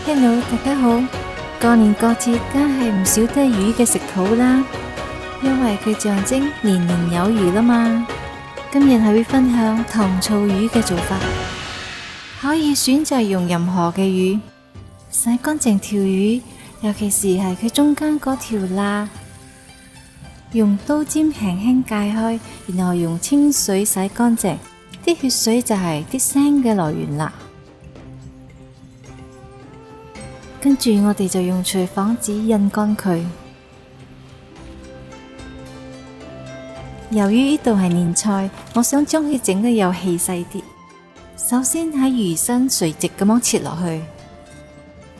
Hello，大家好。過年過節梗係唔少得魚嘅食譜啦，因為佢象徵年年有餘啦嘛。今日係會分享糖醋魚嘅做法，可以選擇用任何嘅魚，洗乾淨條魚，尤其是係佢中間嗰條罅，用刀尖輕輕界開，然後用清水洗乾淨，啲血水就係啲腥嘅來源啦。跟住我哋就用廚房紙印乾佢。由於呢度係年菜，我想將佢整得有氣勢啲。首先喺魚身垂直咁樣切落去，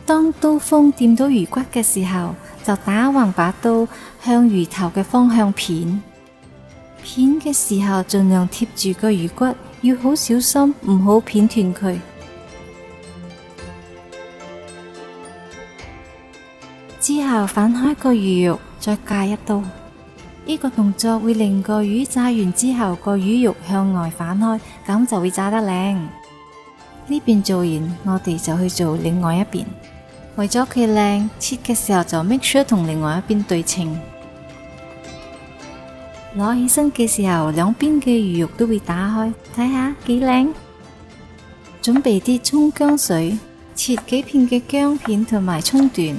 當刀鋒掂到魚骨嘅時候，就打橫把刀向魚頭嘅方向片。片嘅時候盡量貼住個魚骨，要好小心，唔好片斷佢。之後反開個魚肉，再界一刀。呢個動作會令個魚炸完之後個魚肉向外反開，咁就會炸得靚。呢邊做完，我哋就去做另外一邊。為咗佢靚，切嘅時候就 make sure 同另外一邊對稱。攞起身嘅時候，兩邊嘅魚肉都會打開，睇下幾靚。準備啲蔥薑水，切幾片嘅薑片同埋蔥段。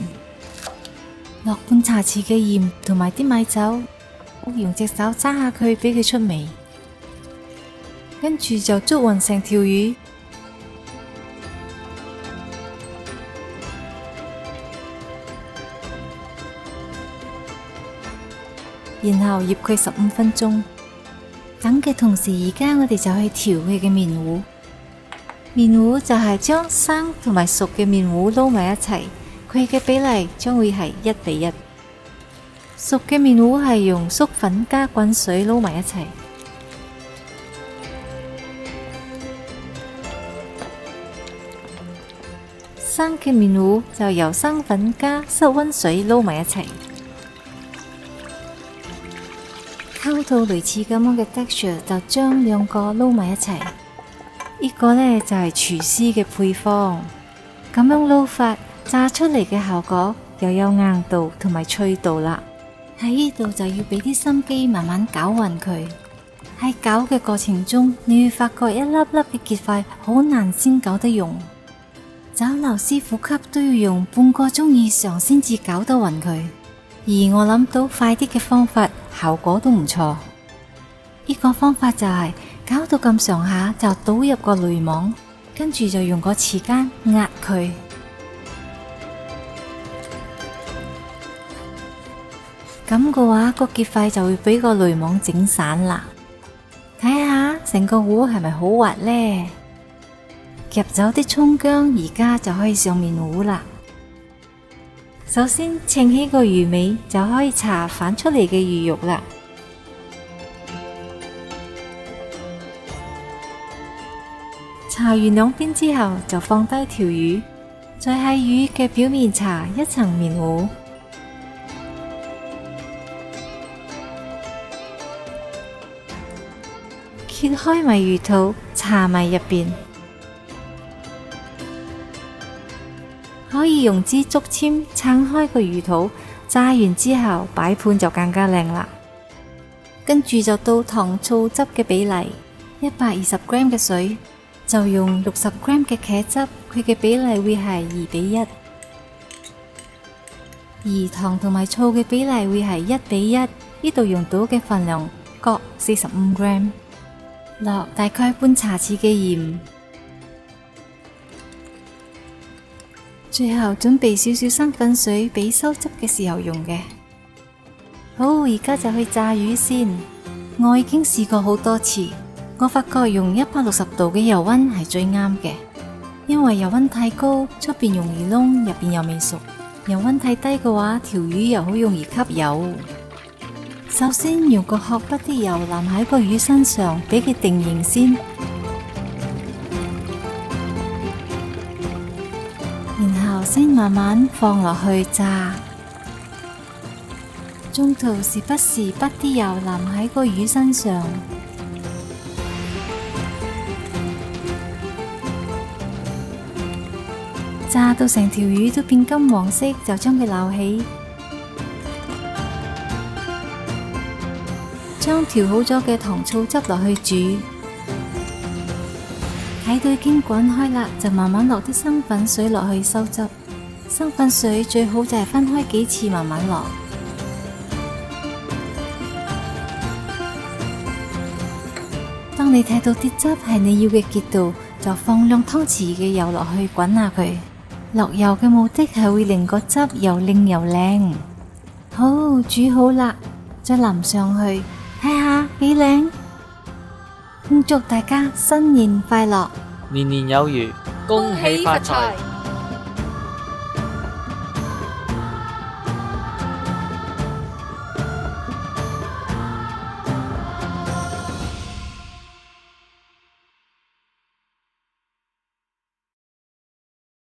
落半茶匙嘅鹽同埋啲米酒，用隻手揸下佢，俾佢出味。跟住就捉勻成條魚，然後醃佢15分鐘。等嘅同時，而家我哋就去調佢嘅麵糊。麵糊就係將生同埋熟嘅麵糊撈埋一齊。佢嘅比例將會係1:1，熟嘅麵糊係用粟粉加滾水撈埋一齊，生嘅麵糊就由生粉加室溫水撈埋一齊，溝到類似咁樣嘅 texture， 就將兩個撈埋一齊。呢個呢就係廚師嘅配方，咁樣撈法。炸出嚟嘅效果又有硬度同埋脆度啦。喺呢度就要俾啲心機，慢慢攪勻佢。喺攪嘅過程中，你會發覺一粒粒嘅結塊好難先攪得溶。酒樓師傅級都要用半個鐘以上先至攪得勻佢。而我諗到快啲嘅方法，效果都唔錯。呢個方法就係攪到咁上下就倒入個濾網，跟住就用個匙羹壓佢。咁嘅話，個結塊就會俾個濾網整散啦。睇下成個糊係咪好滑呢？夾走啲蔥薑，而家就可以上面糊啦。首先稱起個魚尾，就可以搽反出嚟嘅魚肉啦。搽完兩邊之後，就放低條魚，再喺魚嘅表面搽一層麵糊。揭開埋魚肚，搽埋入邊，可以用支竹籤撐開個魚肚，炸完之後擺盤就更加靚啦。跟住就到糖醋汁嘅比例，120g 嘅水就用60g嘅茄汁，佢嘅比例會係2:1，而糖同埋醋嘅比例會係1:1，呢度用到嘅份量各45g。落大概半茶匙嘅鹽，最後準備少少生粉水俾收汁嘅時候用嘅。好，而家就去炸魚先。我已經試過好多次，我發覺用160度嘅油溫係最啱嘅，因為油溫太高，出邊容易燶，入邊又未熟；油溫太低嘅話，條魚又好容易吸油。首先用個殼筆啲油淋喺個魚身上，俾佢定型先，然後先慢慢放落去炸。中途時不時筆啲油淋喺個魚身上。炸到成條魚都變金黃色，就將佢撈起，將調好咗嘅糖醋汁落去煮，睇到已經滾開啦，就慢慢落啲生粉水落去收汁。生粉水最好就係分開幾次慢慢落。當你睇到啲汁係你要嘅結度，就放2湯匙嘅油落去滾下佢。落油嘅目的係會令個汁又靚又靚。好，煮好啦，再淋上去，睇下幾靚。祝大家新年快樂，年年有餘，恭喜發財。